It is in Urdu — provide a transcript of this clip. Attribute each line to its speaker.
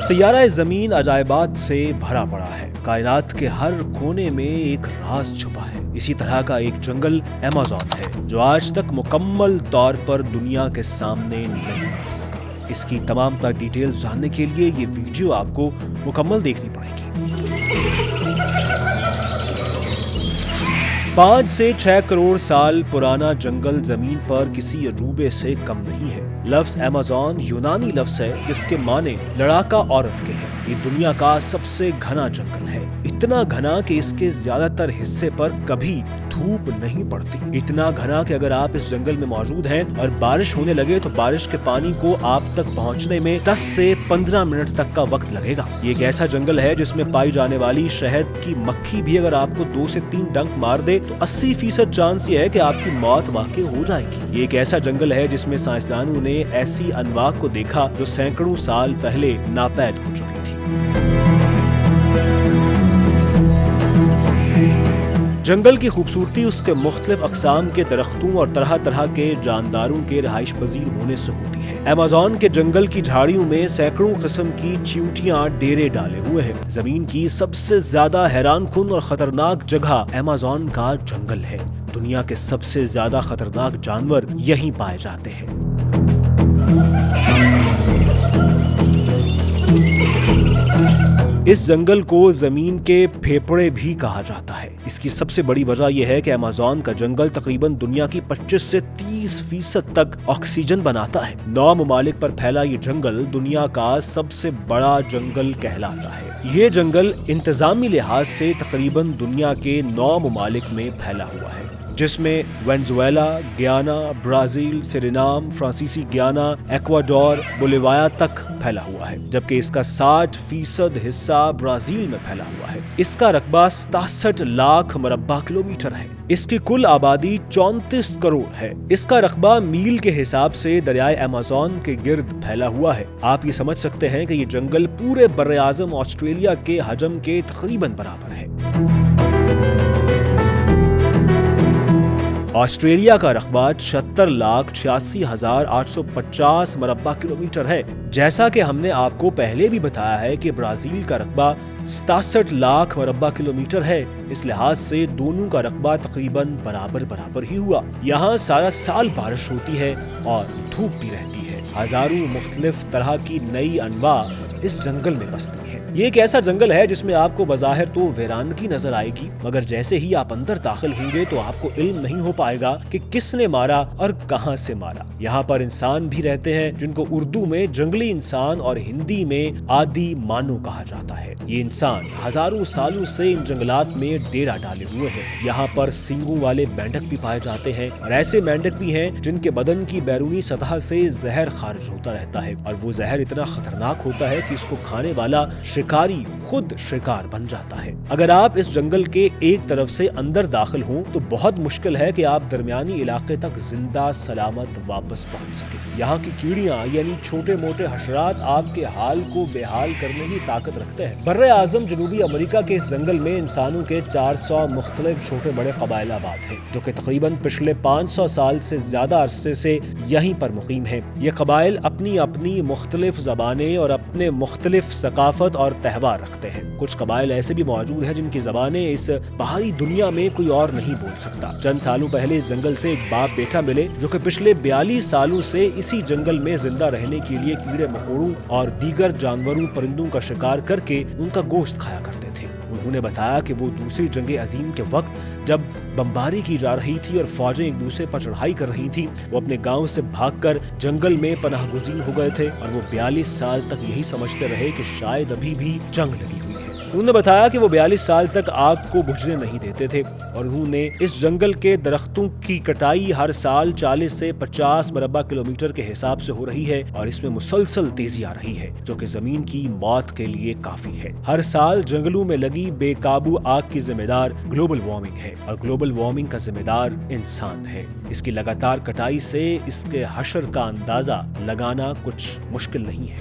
Speaker 1: سیارہ زمین عجائبات سے بھرا پڑا ہے۔ کائنات کے ہر کونے میں ایک راز چھپا ہے۔ اسی طرح کا ایک جنگل ایمیزون ہے جو آج تک مکمل طور پر دنیا کے سامنے نہیں آ سکا۔ اس کی تمام تر ڈیٹیلز جاننے کے لیے یہ ویڈیو آپ کو مکمل دیکھنی پڑے گی۔ 5 سے 6 کروڑ سال پرانا جنگل زمین پر کسی عجوبے سے کم نہیں ہے۔ لفظ ایمیزون یونانی لفظ ہے جس کے معنی لڑاکا عورت کے ہیں۔ یہ دنیا کا سب سے گھنا جنگل ہے، اتنا گھنا کہ اس کے زیادہ تر حصے پر کبھی دھوپ نہیں پڑتی، اتنا گھنا کہ اگر آپ اس جنگل میں موجود ہیں اور بارش ہونے لگے تو بارش کے پانی کو آپ تک پہنچنے میں 10 سے 15 منٹ تک کا وقت لگے گا۔ یہ ایک ایسا جنگل ہے جس میں پائی جانے والی شہد کی مکھی بھی اگر آپ کو 2 سے 3 ڈنک مار دے تو 80% چانس یہ ہے کہ آپ کی موت واقع ہو جائے گی۔ یہ ایک ایسا جنگل ہے جس میں سائنسدانوں نے ایسی انواع کو دیکھا جو سینکڑوں سال پہلے ناپید ہو چکی تھی۔ جنگل کی خوبصورتی اس کے مختلف اقسام کے درختوں اور طرح طرح کے جانداروں کے رہائش پذیر ہونے سے ہوتی ہے۔ ایمیزون کے جنگل کی جھاڑیوں میں سینکڑوں قسم کی چیونٹیاں ڈیرے ڈالے ہوئے ہیں۔ زمین کی سب سے زیادہ حیران کن اور خطرناک جگہ ایمیزون کا جنگل ہے۔ دنیا کے سب سے زیادہ خطرناک جانور یہیں پائے جاتے ہیں۔ اس جنگل کو زمین کے پھیپھڑے بھی کہا جاتا ہے۔ اس کی سب سے بڑی وجہ یہ ہے کہ ایمیزون کا جنگل تقریباً دنیا کی 25 سے 30% تک آکسیجن بناتا ہے۔ 9 ممالک پر پھیلا یہ جنگل دنیا کا سب سے بڑا جنگل کہلاتا ہے۔ یہ جنگل انتظامی لحاظ سے تقریباً دنیا کے 9 ممالک میں پھیلا ہوا ہے، جس میں وینزویلا، گیانا، برازیل، سرینام، فرانسیسی گیانا، ایکواڈور، بولیویا تک پھیلا ہوا ہے، جبکہ اس کا 60% حصہ برازیل میں پھیلا ہوا ہے۔ اس کا رقبہ 67 لاکھ مربع کلومیٹر ہے۔ اس کی کل آبادی 34 کروڑ ہے۔ اس کا رقبہ میل کے حساب سے دریائے ایمیزون کے گرد پھیلا ہوا ہے۔ آپ یہ سمجھ سکتے ہیں کہ یہ جنگل پورے براعظم آسٹریلیا کے حجم کے تقریباً برابر ہے۔ آسٹریلیا کا رقبہ 76,86,850 مربع کلومیٹر ہے، جیسا کہ ہم نے آپ کو پہلے بھی بتایا ہے کہ برازیل کا رقبہ 67 لاکھ مربع کلومیٹر ہے۔ اس لحاظ سے دونوں کا رقبہ تقریباً برابر ہی ہوا۔ یہاں سارا سال بارش ہوتی ہے اور دھوپ بھی رہتی ہے۔ ہزاروں مختلف طرح کی نئی انواع اس جنگل میں بستی ہیں۔ یہ ایک ایسا جنگل ہے جس میں آپ کو بظاہر تو ویرانگی نظر آئے گی، مگر جیسے ہی آپ اندر داخل ہوں گے تو آپ کو علم نہیں ہو پائے گا کہ کس نے مارا اور کہاں سے مارا۔ یہاں پر انسان بھی رہتے ہیں جن کو اردو میں جنگلی انسان اور ہندی میں آدی مانو کہا جاتا ہے۔ یہ انسان ہزاروں سالوں سے ان جنگلات میں ڈیرا ڈالے ہوئے ہیں۔ یہاں پر سینگوں والے مینڈک بھی پائے جاتے ہیں اور ایسے مینڈک بھی ہیں جن کے بدن کی بیرونی سطح سے زہر خارج ہوتا رہتا ہے، اور وہ زہر اتنا خطرناک ہوتا ہے کہ اس کو کھانے والا شکاری خود شکار بن جاتا ہے۔ اگر آپ اس جنگل کے ایک طرف سے اندر داخل ہوں تو بہت مشکل ہے کہ آپ درمیانی علاقے تک زندہ سلامت واپس پہنچ سکیں۔ یہاں کی کیڑیاں یعنی چھوٹے موٹے حشرات آپ کے حال کو بے حال کرنے کی طاقت رکھتے ہیں۔ بر اعظم جنوبی امریکہ کے اس جنگل میں انسانوں کے 400 مختلف چھوٹے بڑے قبائل آباد ہیں، جو کہ تقریباً پچھلے 500 سال سے زیادہ عرصے سے یہیں پر مقیم ہیں۔ یہ قبائل اپنی اپنی مختلف زبانیں اور اپنے مختلف ثقافت اور تہوار رکھتے ہیں۔ کچھ قبائل ایسے بھی موجود ہیں جن کی زبانیں اس باہری دنیا میں کوئی اور نہیں بول سکتا۔ چند سالوں پہلے اس جنگل سے ایک باپ بیٹا ملے جو کہ پچھلے 42 سالوں سے اسی جنگل میں زندہ رہنے کے لیے کیڑے مکوڑوں اور دیگر جانوروں پرندوں کا شکار کر کے ان کا گوشت کھایا کرتے تھے۔ انہوں نے بتایا کہ وہ دوسری جنگ عظیم کے وقت جب بمباری کی جا رہی تھی اور فوجیں ایک دوسرے پر چڑھائی کر رہی تھیں، وہ اپنے گاؤں سے بھاگ کر جنگل میں پناہ گزین ہو گئے تھے، اور وہ 42 سال تک یہی سمجھتے رہے کہ شاید ابھی بھی جنگ لگی ہوئی ہے۔ انہوں نے بتایا کہ وہ 42 سال تک آگ کو بجھنے نہیں دیتے تھے، اور انہوں نے اس جنگل کے درختوں کی کٹائی ہر سال 40 سے 50 مربع کلومیٹر کے حساب سے ہو رہی ہے، اور اس میں مسلسل تیزی آ رہی ہے جو کہ زمین کی موت کے لیے کافی ہے۔ ہر سال جنگلوں میں لگی بے قابو آگ کی ذمہ دار گلوبل وارمنگ ہے، اور گلوبل وارمنگ کا ذمہ دار انسان ہے۔ اس کی لگاتار کٹائی سے اس کے حشر کا اندازہ لگانا کچھ مشکل نہیں ہے۔